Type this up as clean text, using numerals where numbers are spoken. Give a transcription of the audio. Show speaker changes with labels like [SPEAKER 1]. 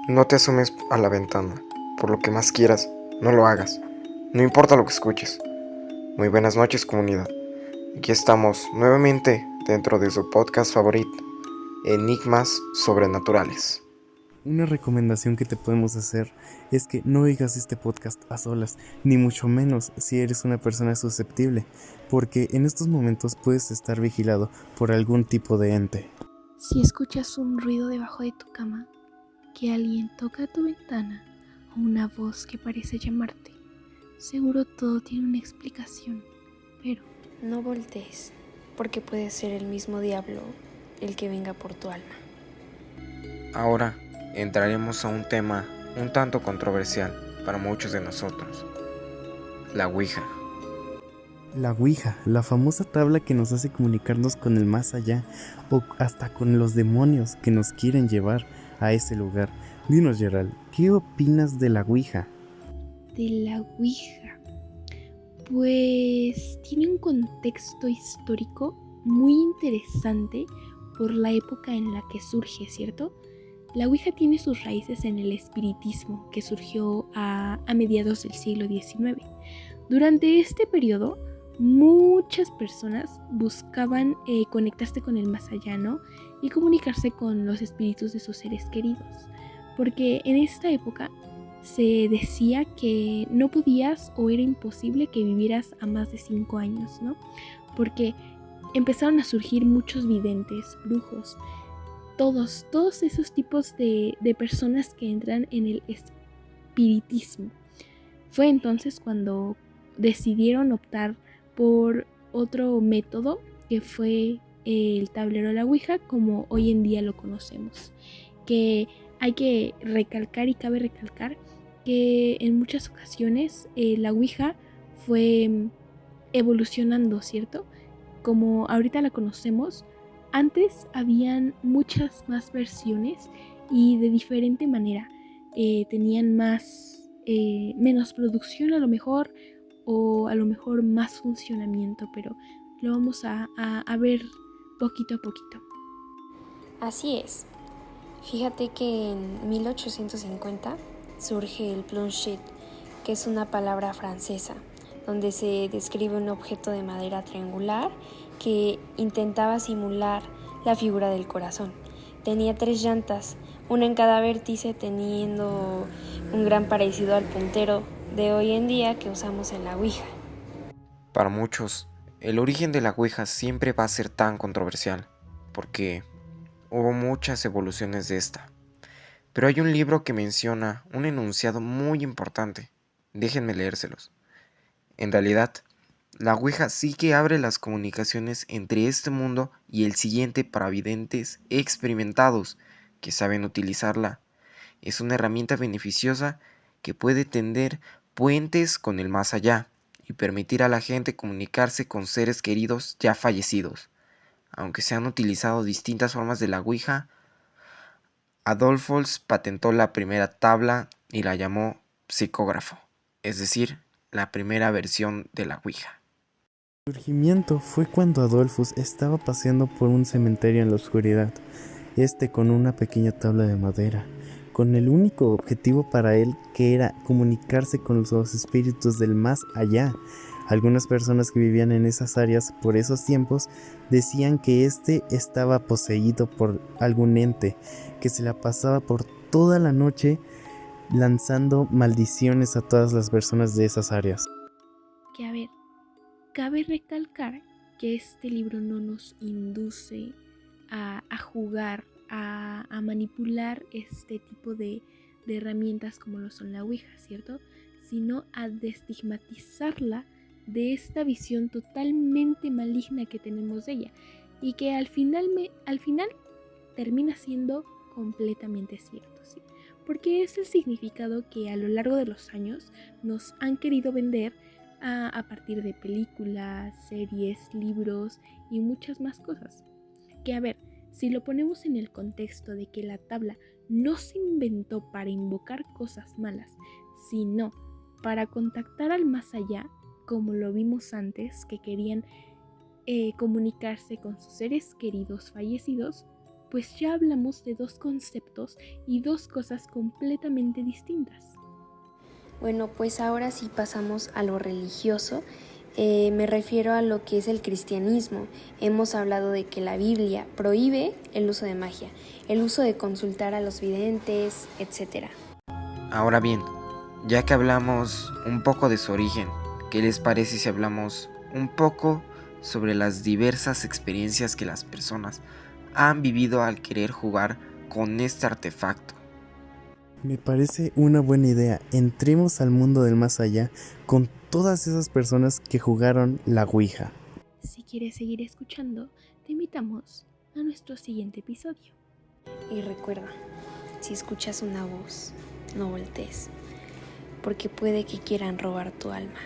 [SPEAKER 1] No te asomes a la ventana. Por lo que más quieras, no lo hagas. No importa lo que escuches. Muy buenas noches, comunidad. Aquí estamos nuevamente dentro de su podcast favorito, Enigmas Sobrenaturales.
[SPEAKER 2] Una recomendación que te podemos hacer es que no oigas este podcast a solas, ni mucho menos si eres una persona susceptible, porque en estos momentos puedes estar vigilado por algún tipo de ente.
[SPEAKER 3] Si escuchas un ruido debajo de tu cama, que alguien toca tu ventana o una voz que parece llamarte, seguro todo tiene una explicación, pero
[SPEAKER 4] No voltees, porque puede ser el mismo diablo el que venga por tu alma.
[SPEAKER 1] Ahora entraremos a un tema un tanto controversial para muchos de nosotros, la Ouija.
[SPEAKER 2] La Ouija, la famosa tabla que nos hace comunicarnos con el más allá o hasta con los demonios que nos quieren llevar a ese lugar. Dinos, Gerald, ¿qué opinas de la Ouija?
[SPEAKER 3] de la Ouija, pues tiene un contexto histórico muy interesante por la época en la que surge, ¿cierto? La Ouija tiene sus raíces en el espiritismo que surgió a mediados del siglo XIX. Durante este periodo, muchas personas buscaban conectarse con el más allá, ¿no? Y comunicarse con los espíritus de sus seres queridos. Porque en esta época se decía que no podías o era imposible que vivieras a más de 5 años, ¿no? Porque empezaron a surgir muchos videntes, brujos, todos esos tipos de personas que entran en el espiritismo. Fue entonces cuando decidieron optar por otro método que fue el tablero de la Ouija como hoy en día lo conocemos. Que hay que recalcar y cabe recalcar que en muchas ocasiones la Ouija fue evolucionando, ¿cierto? Como ahorita la conocemos, antes habían muchas más versiones y de diferente manera. Tenían menos producción a lo mejor, o a lo mejor más funcionamiento, pero lo vamos a ver poquito a poquito.
[SPEAKER 4] Así es. Fíjate que en 1850 surge el planchette, que es una palabra francesa, donde se describe un objeto de madera triangular que intentaba simular la figura del corazón. Tenía 3 llantas, una en cada vértice, teniendo un gran parecido al puntero de hoy en día que usamos en la Ouija.
[SPEAKER 1] Para muchos, el origen de la Ouija siempre va a ser tan controversial, porque hubo muchas evoluciones de esta. Pero hay un libro que menciona un enunciado muy importante. Déjenme leérselos. En realidad, la Ouija sí que abre las comunicaciones entre este mundo y el siguiente para videntes experimentados que saben utilizarla. Es una herramienta beneficiosa que puede tender puentes con el más allá y permitir a la gente comunicarse con seres queridos ya fallecidos. Aunque se han utilizado distintas formas de la Ouija, Adolphus patentó la primera tabla y la llamó psicógrafo, es decir, la primera versión de la Ouija.
[SPEAKER 2] El surgimiento fue cuando Adolphus estaba paseando por un cementerio en la oscuridad, con una pequeña tabla de madera, con el único objetivo para él que era comunicarse con los espíritus del más allá. Algunas personas que vivían en esas áreas por esos tiempos decían que estaba poseído por algún ente que se la pasaba por toda la noche lanzando maldiciones a todas las personas de esas áreas.
[SPEAKER 3] Que a ver, cabe recalcar que este libro no nos induce a jugar, a manipular este tipo de herramientas como lo son la Ouija, ¿cierto? Sino a destigmatizarla de esta visión totalmente maligna que tenemos de ella y que al final termina siendo completamente cierto, ¿sí? Porque es el significado que a lo largo de los años nos han querido vender a partir de películas, series, libros y muchas más cosas. Que a ver, si lo ponemos en el contexto de que la tabla no se inventó para invocar cosas malas, sino para contactar al más allá, como lo vimos antes, que querían comunicarse con sus seres queridos fallecidos, pues ya hablamos de dos conceptos y dos cosas completamente distintas.
[SPEAKER 4] Bueno, pues ahora sí pasamos a lo religioso. Me refiero a lo que es el cristianismo. Hemos hablado de que la Biblia prohíbe el uso de magia, el uso de consultar a los videntes, etc.
[SPEAKER 1] Ahora bien, ya que hablamos un poco de su origen, ¿qué les parece si hablamos un poco sobre las diversas experiencias que las personas han vivido al querer jugar con este artefacto?
[SPEAKER 2] Me parece una buena idea. Entremos al mundo del más allá con todas esas personas que jugaron la Ouija.
[SPEAKER 3] Si quieres seguir escuchando, te invitamos a nuestro siguiente episodio.
[SPEAKER 4] Y recuerda, si escuchas una voz, no voltees, porque puede que quieran robar tu alma.